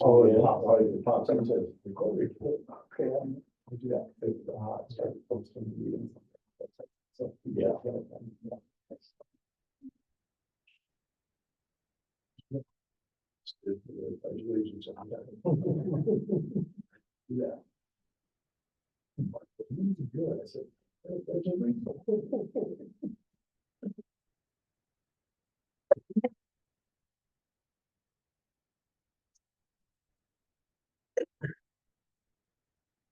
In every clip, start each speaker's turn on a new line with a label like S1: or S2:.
S1: Oh,
S2: yeah.
S1: the top thing says record. Okay, we do that, start posting the meetings. So, yeah. Yeah. Good, I said.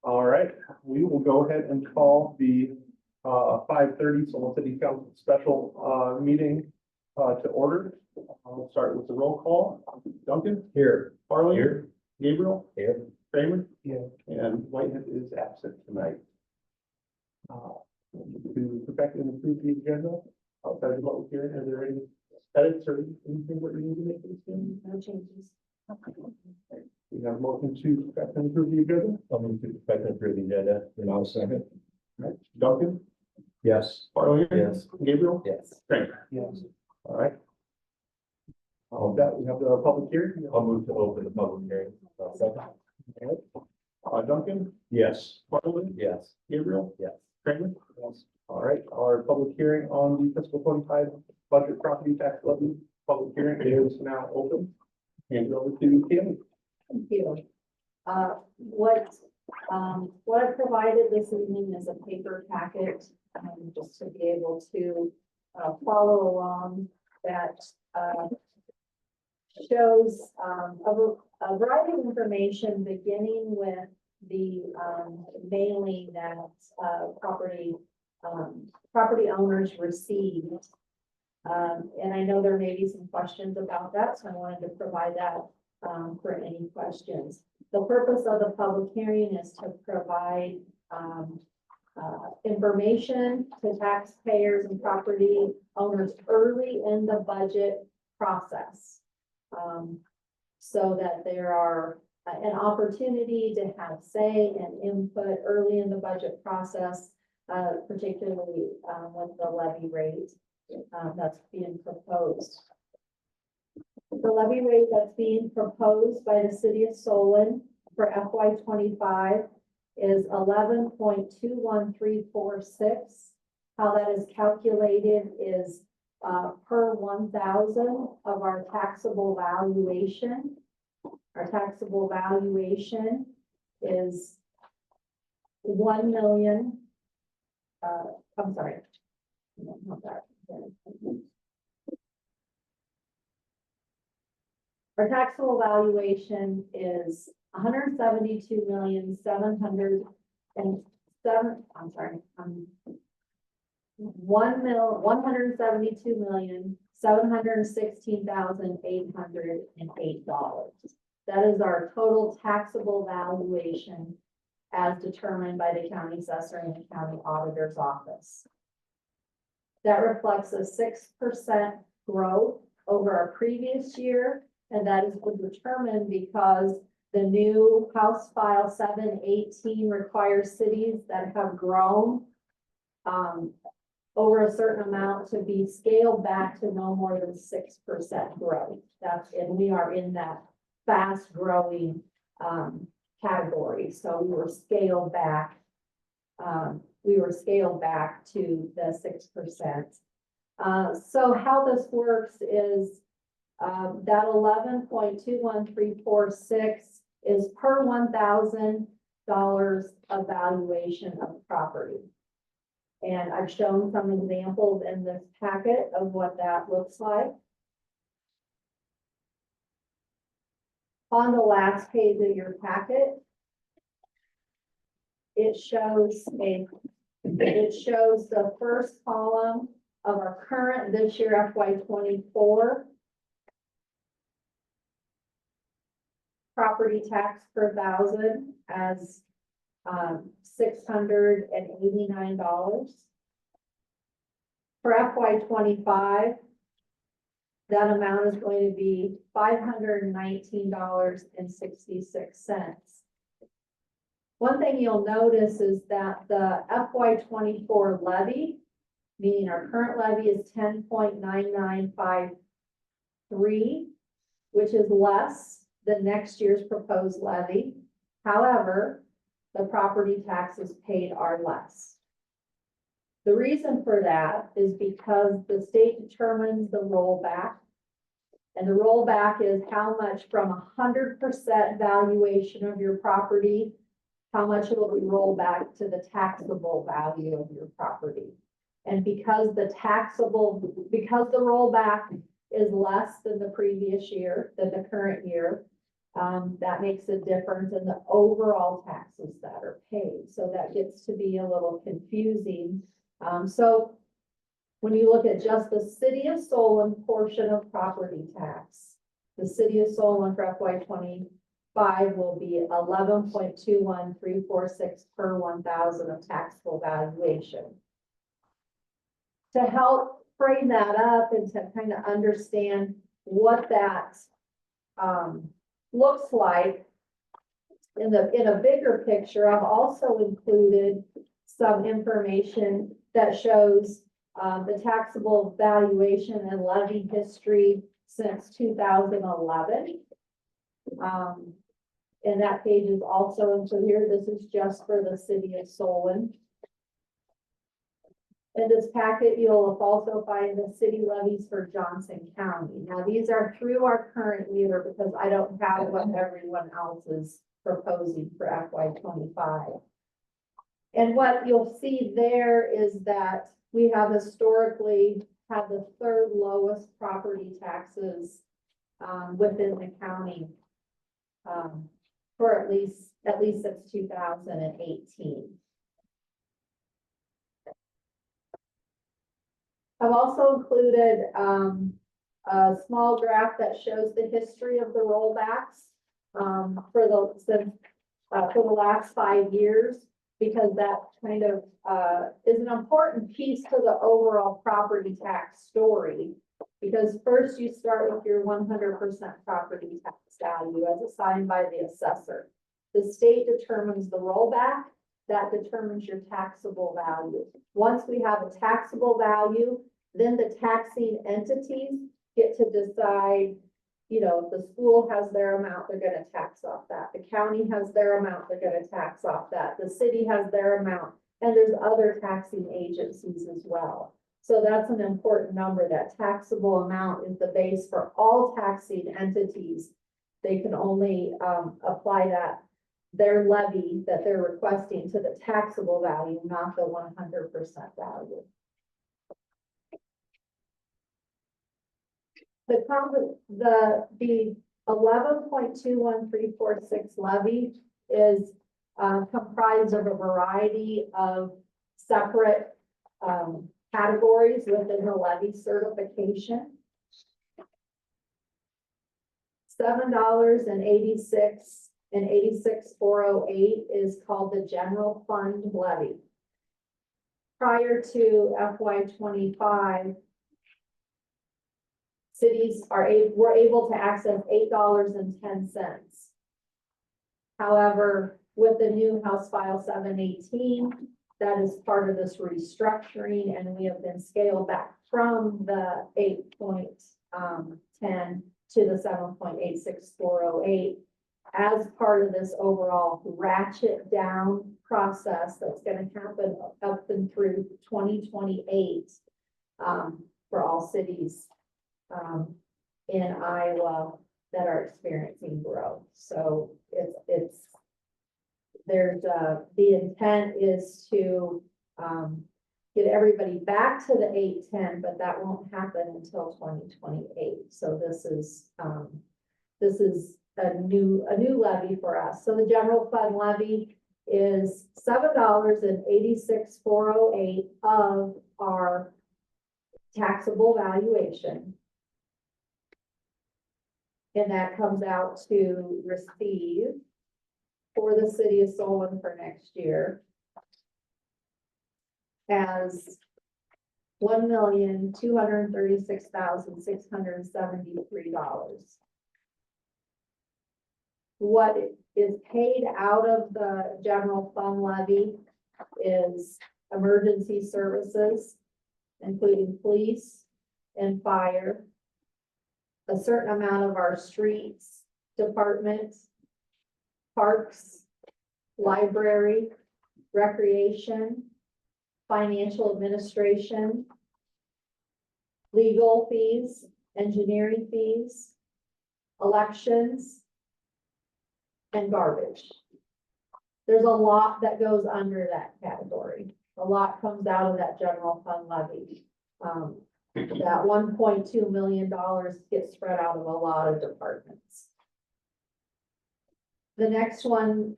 S1: All right, we will go ahead and call the 5:30 Solon City Council special meeting to order. I'll start with the roll call. Duncan? Here. Farley? Here. Gabriel? Here. Kramer? Yeah. And Whitehead is absent tonight. To perfect and improve the agenda, outside of what we're hearing, are there any edits or anything that we need to make to this thing?
S3: No changes.
S1: We have a motion to perfect and improve the agenda.
S2: I'll move to perfect and approve the agenda, and I'll second.
S1: All right, Duncan?
S2: Yes.
S1: Farley?
S2: Yes.
S1: Gabriel?
S2: Yes.
S1: Kramer? Yes. All right. All of that, we have the public hearing.
S2: I'll move to open the public hearing. I'll second.
S1: Duncan?
S2: Yes.
S1: Farley?
S2: Yes.
S1: Gabriel?
S2: Yes.
S1: Kramer? Yes. All right, our public hearing on the fiscal 25 budget property tax levy, public hearing is now open. Hand it over to Kim.
S3: Thank you. What I provided this evening is a paper packet, just to be able to, follow along that, shows, a variety of information beginning with the, mailing that, property owners received. And I know there may be some questions about that, so I wanted to provide that for any questions. The purpose of the public hearing is to provide information to taxpayers and property owners early in the budget process. So that there are an opportunity to have say and input early in the budget process, particularly with the levy rate that's being proposed. The levy rate that's being proposed by the city of Solon for FY 25 is 11.21346. How that is calculated is per 1,000 of our taxable valuation. Our taxable valuation is 1 million. I'm sorry. No, not that. Our taxable valuation is 172,707. I'm sorry. 1,716,808 dollars. That is our total taxable valuation as determined by the county assessor and the county auditor's office. That reflects a 6% growth over our previous year, and that is determined because the new House File 718 requires cities that have grown over a certain amount to be scaled back to no more than 6% growth. And we are in that fast growing category. So we were scaled back. To the 6%. So how this works is that 11.21346 is per $1,000 of valuation of property. And I've shown some examples in this packet of what that looks like. On the last page of your packet, it shows the first column of our current this year FY 24 property tax per thousand as $689. For FY 25, that amount is going to be $519.66. One thing you'll notice is that the FY 24 levy, meaning our current levy, is 10.9953, which is less the next year's proposed levy. However, the property taxes paid are less. The reason for that is because the state determines the rollback. And the rollback is how much from 100% valuation of your property, how much it will be rolled back to the taxable value of your property. And because the rollback is less than the previous year, than the current year, that makes a difference in the overall taxes that are paid. So that gets to be a little confusing. So when you look at just the city of Solon portion of property tax, the city of Solon for FY 25 will be 11.21346 per 1,000 of taxable valuation. To help frame that up and to kind of understand what that looks like in a bigger picture, I've also included some information that shows the taxable valuation and levy history since 2011. And that page is also included here. This is just for the city of Solon. In this packet, you'll also find the city levies for Johnson County. Now, these are through our current year because I don't have what everyone else is proposing for FY 25. And what you'll see there is that we have historically had the third lowest property taxes within the county for at least since 2018. I've also included a small graph that shows the history of the rollbacks for the last 5 years, because that kind of is an important piece to the overall property tax story. Because first you start with your 100% property tax value as assigned by the assessor. The state determines the rollback, that determines your taxable value. Once we have a taxable value, then the taxing entities get to decide, you know, if the school has their amount, they're gonna tax off that. The county has their amount, they're gonna tax off that. The city has their amount, and there's other taxing agencies as well. So that's an important number. That taxable amount is the base for all taxing entities. They can only apply their levy that they're requesting to the taxable value, not the 100% value. The 11.21346 levy is comprised of a variety of separate categories within the levy certification. $7.86 is called the general fund levy. Prior to FY 25, cities were able to access $8.10. However, with the new House File 718, that is part of this restructuring, and we have been scaled back from the 8.10 to the 7.86408 as part of this overall ratchet down process that's going to happen up and through 2028 for all cities in Iowa that are experiencing growth. So the intent is to get everybody back to the 810, but that won't happen until 2028. So this is a new levy for us. So the general fund levy is $7.86408 of our taxable valuation. And that comes out to receive for the city of Solon for next year as $1,236,673. What is paid out of the general fund levy is emergency services, including police and fire, a certain amount of our streets, department, parks, library, recreation, financial administration, legal fees, engineering fees, elections, and garbage. There's a lot that goes under that category. A lot comes out of that general fund levy. That $1.2 million gets spread out of a lot of departments. The next one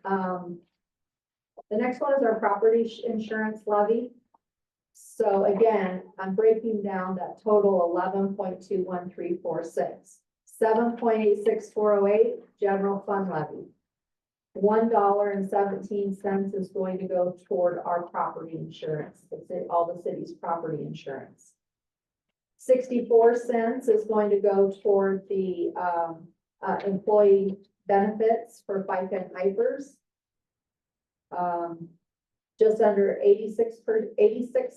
S3: is our property insurance levy. So again, I'm breaking down that total 11.21346. 7.86408 general fund levy. $1.17 is going to go toward our property insurance. It's all the city's property insurance. 64 cents is going to go toward the employee benefits for FICA and HIPERS. Just under 86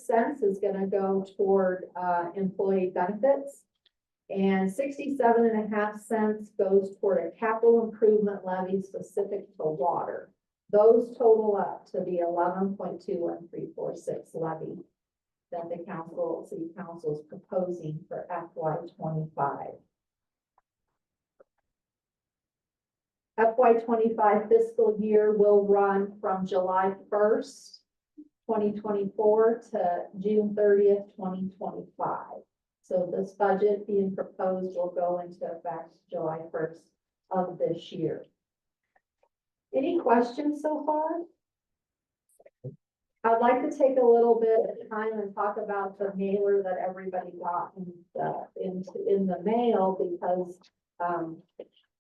S3: cents is going to go toward employee benefits. And 67.5 cents goes toward a capital improvement levy specific to water. Those total up to the 11.21346 levy that the city council is proposing for FY25. FY25 fiscal year will run from July 1st, 2024 to June 30th, 2025. So this budget being proposed will go into effect July 1st of this year. Any questions so far? I'd like to take a little bit of time and talk about the mailer that everybody got in the mail, because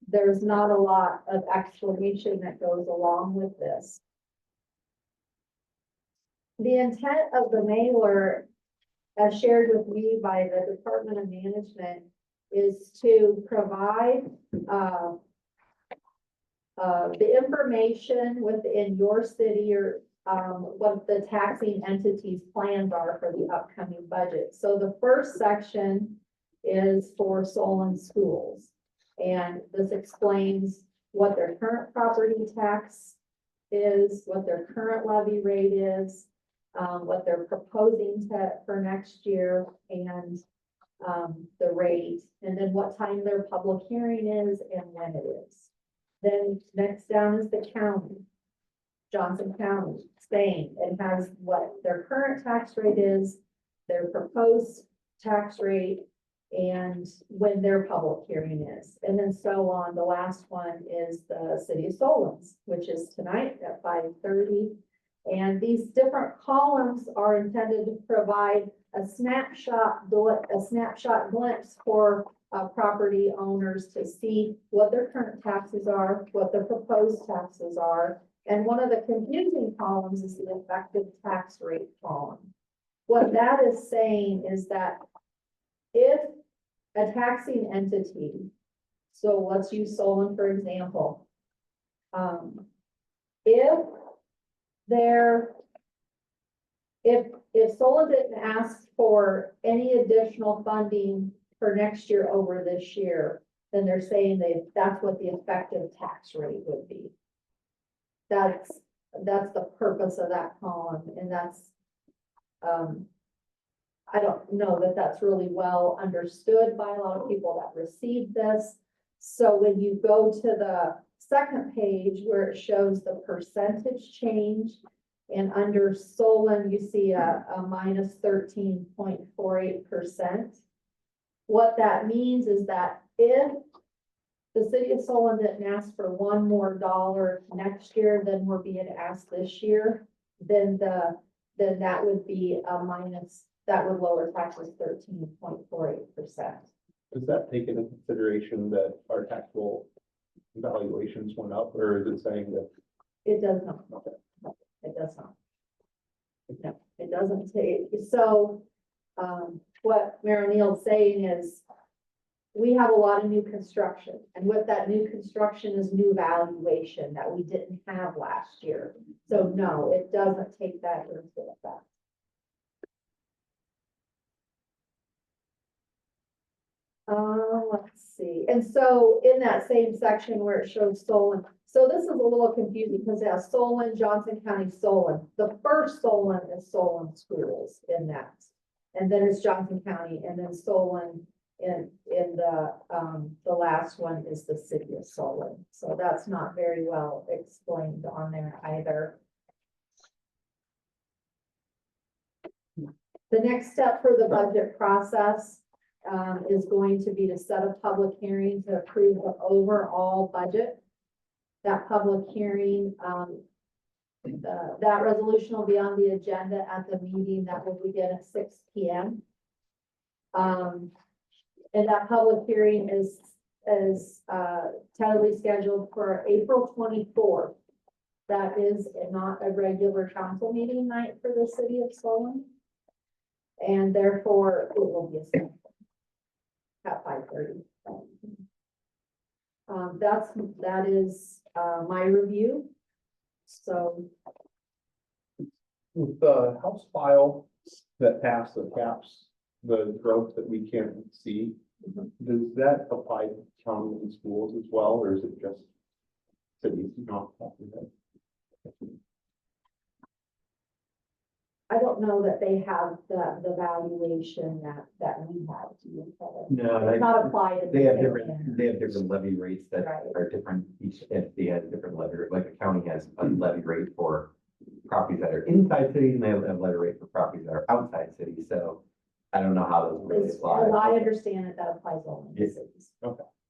S3: there's not a lot of explanation that goes along with this. The intent of the mailer, as shared with me by the Department of Management, is to provide the information within your city or what the taxing entities' plans are for the upcoming budget. So the first section is for Solon schools. And this explains what their current property tax is, what their current levy rate is, what they're proposing for next year, and the rate, and then what time their public hearing is and when it is. Then next down is the county, Johnson County, Spain. It has what their current tax rate is, their proposed tax rate, and when their public hearing is. And then so on. The last one is the city of Solons, which is tonight at 5:30. And these different columns are intended to provide a snapshot glimpse for property owners to see what their current taxes are, what their proposed taxes are. And one of the confusing columns is the effective tax rate column. What that is saying is that if a taxing entity, so let's use Solon for example, if Solon didn't ask for any additional funding for next year over this year, then they're saying that's what the effective tax rate would be. That's the purpose of that column, and that's I don't know that that's really well understood by a lot of people that received this. So when you go to the second page where it shows the percentage change, and under Solon, you see a minus 13.48%. What that means is that if the city of Solon didn't ask for $1 more next year than we're being asked this year, then that would be a minus. That would lower taxes 13.48%.
S1: Does that take into consideration that our taxable valuations went up, or is it saying that?
S3: It does not. It does not. No, it doesn't take. So what Mayor O'Neill's saying is we have a lot of new construction, and with that new construction is new valuation that we didn't have last year. So no, it doesn't take that into effect. Let's see. And so in that same section where it shows Solon, so this is a little confusing because it has Solon, Johnson County, Solon. The first Solon is Solon Schools in that. And then it's Johnson County, and then Solon in the last one is the city of Solon. So that's not very well explained on there either. The next step for the budget process is going to be to set a public hearing to approve the overall budget. That public hearing, that resolution will be on the agenda at the meeting that will begin at 6 p.m. And that public hearing is tentatively scheduled for April 24th. That is not a regular council meeting night for the city of Solon. And therefore, it will be a at 5:30. That is my review. So
S1: With the House file that passed the caps, the growth that we can't see, does that apply to county and schools as well, or is it just cities? Not
S3: I don't know that they have the valuation that we have to use.
S2: No,
S3: It's not applied. in
S2: they have
S3: the same
S2: different,
S3: manner.
S2: they have different levy rates that
S3: Right.
S2: are different. Each entity has different levy, like the county has a levy rate for properties that are inside cities, and they have a levy rate for properties that are outside cities. So I don't know how those really
S3: As
S2: apply.
S3: I understand it, that applies only to
S2: Yes.
S3: cities.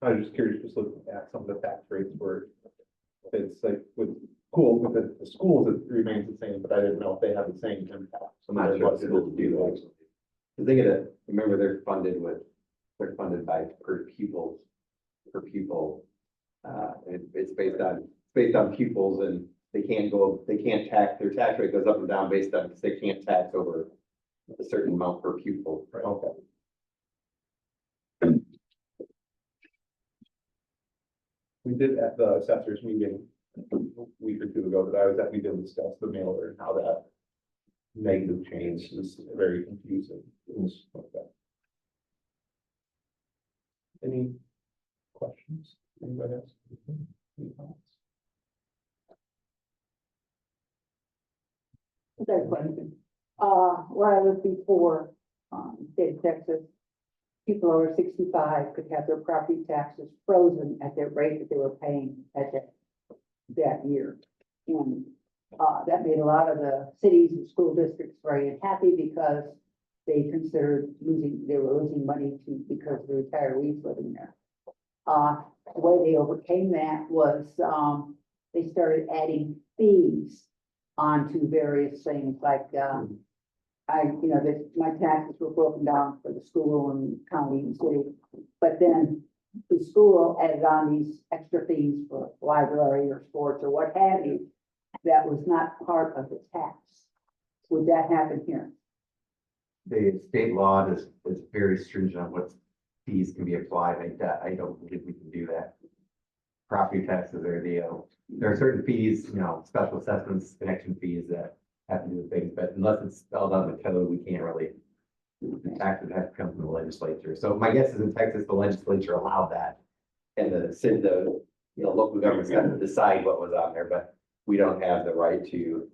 S1: I was just curious, just looking at some of the tax rates where it's like with the schools, it remains the same, but I didn't know if they have the same impact.
S4: I'm not sure what schools do that. Cause they remember they're funded by per pupil. It's based on pupils and they can't tax, their tax rate goes up and down based on, because they can't tax over a certain amount per pupil.
S1: Right, okay. We did at the assessors meeting a week or two ago that I was at, we did discuss the mailer and how that negative change is very confusing. Okay. Any questions? Anybody else? Any comments?
S5: That question. Where I lived before, state of Texas, people over 65 could have their property taxes frozen at their rate that they were paying at that year. And, that made a lot of the cities and school districts very unhappy because they were losing money because of the retirees living there. The way they overcame that was, they started adding fees onto various things like, my taxes were broken down for the school and county and city. But then the school added on these extra fees for library or sports or what have you. That was not part of the tax. Would that happen here?
S4: The state law is very stringent on what fees can be applied. I don't believe we can do that. Property taxes are there are certain fees, special assessments, connection fees that have to do with things, but unless it's spelled out in the code, we can't really. The taxes have to come from the legislature. So my guess is in Texas, the legislature allowed that. And the local governments have to decide what was on there, but we don't have the right to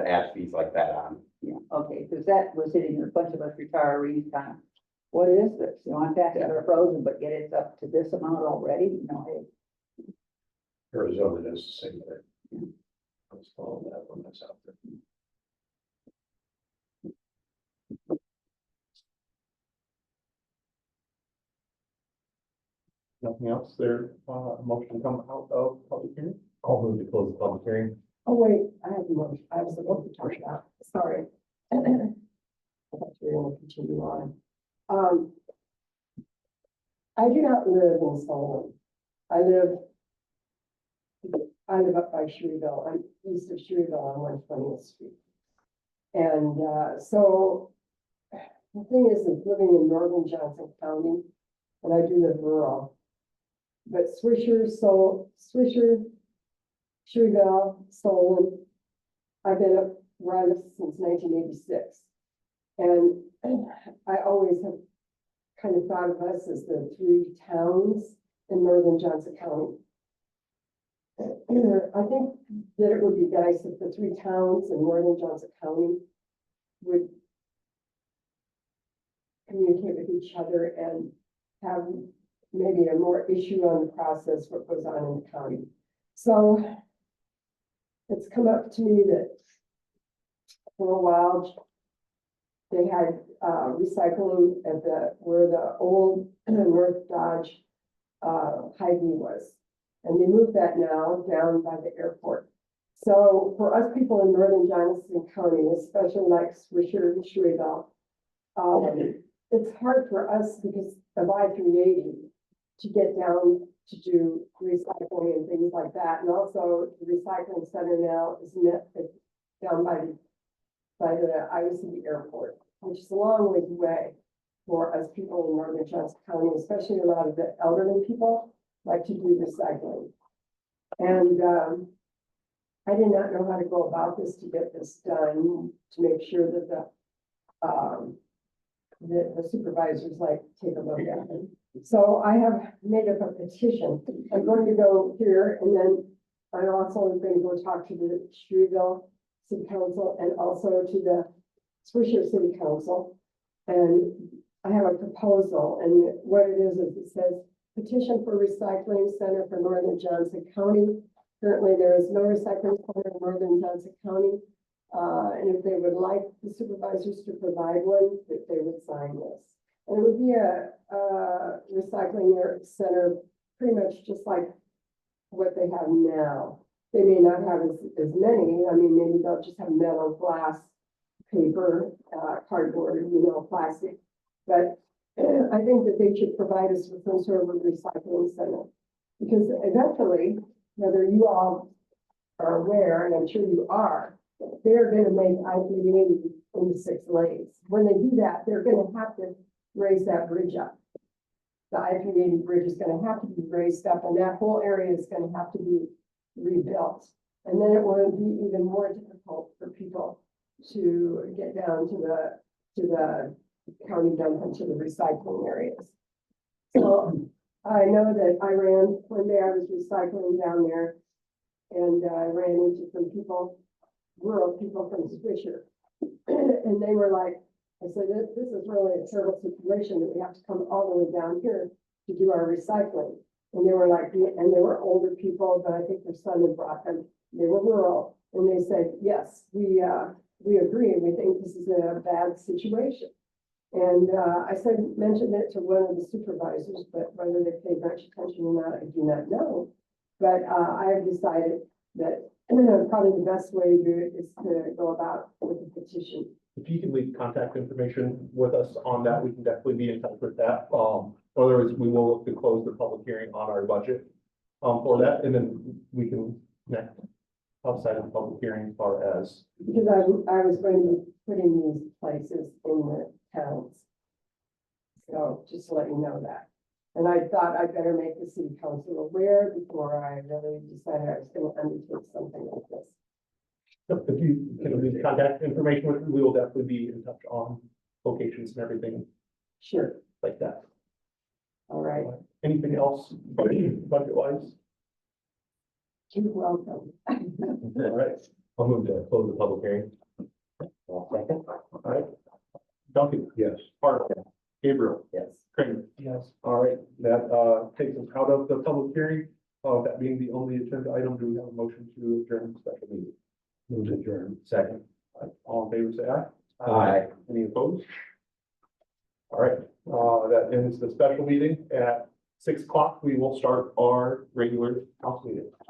S4: add fees like that on.
S5: Yeah, okay, because that was hitting a bunch of us retirees kind of, what is this? Our taxes are frozen, but yet it's up to this amount already, hey.
S2: Arizona does the same thing. Let's follow that one that's out there.
S1: Nothing else there, motion come out of public hearing?
S2: I'll move to close the public hearing.
S6: Oh, wait, I have the motion. I was supposed to talk about, sorry. I thought you were gonna continue on. I do not live in Solon. I live up by Shreveville. I'm east of Shreveville on 120th Street. And, so the thing is, living in northern Johnson County, and I do live rural. But Swisher, Shreveville, Solon, I've been up where I live since 1986. And I always have kind of thought of us as the three towns in northern Johnson County. I think that it would be nice if the three towns in northern Johnson County would communicate with each other and have maybe a more issue on the process, what goes on in the county. So it's come up to me that for a while, they had recycling at where the old North Dodge Hy-Vee was. And they moved that now down by the airport. So for us people in northern Johnson County, especially like Swisher and Shreveville, it's hard for us because of I-380 to get down to do recycling and things like that. And also the recycling center now is down by the Iowa City Airport, which is a long ways away for us people in northern Johnson County, especially a lot of the elderly people like to do recycling. And I did not know how to go about this to get this done, to make sure that the supervisors like take a look at it. So I have made up a petition. I'm going to go here and then I'm also going to go talk to the Shreveville City Council and also to the Swisher City Council. And I have a proposal, and what it is it says, petition for recycling center for northern Johnson County. Currently, there is no recycling center in northern Johnson County. And if they would like the supervisors to provide one, that they would sign this. And it would be a recycling center pretty much just like what they have now. They may not have as many. I mean, maybe they'll just have metal, glass, paper, cardboard, plastic. But I think that they should provide us with some sort of a recycling center. Because eventually, whether you all are aware, and I'm sure you are, they're going to make I-380 into 6 lanes. When they do that, they're going to have to raise that bridge up. The I-380 bridge is going to have to be raised up, and that whole area is going to have to be rebuilt. And then it will be even more difficult for people to get down to the county dump and to the recycling areas. So I know that one day I was recycling down there, and I ran into some people, rural people from Swisher. And they were like, I said, this is really a terrible situation that we have to come all the way down here to do our recycling. And they were like, and they were older people, but I think their son had brought them. They were rural. And they said, yes, we agree. We think this is a bad situation. And I mentioned it to one of the supervisors, but whether they paid much attention or not, I do not know. But I have decided that probably the best way to do it is to go about with a petition.
S1: If you can leave contact information with us on that, we can definitely be in touch with that. Otherwise, we will look to close the public hearing on our budget for that, and then we can connect outside of the public hearing as far as.
S6: Because I was going to be putting these places in the towns. So just to let you know that. And I thought I'd better make the city council aware before I really decided I was going to undertake something like this.
S1: If you can leave contact information with me, we will definitely be in touch on locations and everything
S6: Sure.
S1: like that.
S6: All right.
S1: Anything else budget wise?
S6: You're welcome.
S1: All right,
S2: I'll move to close the public hearing.
S1: all right. Duncan?
S2: Yes.
S1: Hart? Gabriel?
S2: Yes.
S1: Kramer? Yes. All right, that takes us out of the public hearing. That being the only agenda item, do we have a motion to adjourn the special meeting?
S2: Move to adjourn. Second.
S1: All in favor, say aye.
S2: Aye.
S1: Any opposed? All right, that ends the special meeting. At 6 o'clock, we will start our regular council meeting.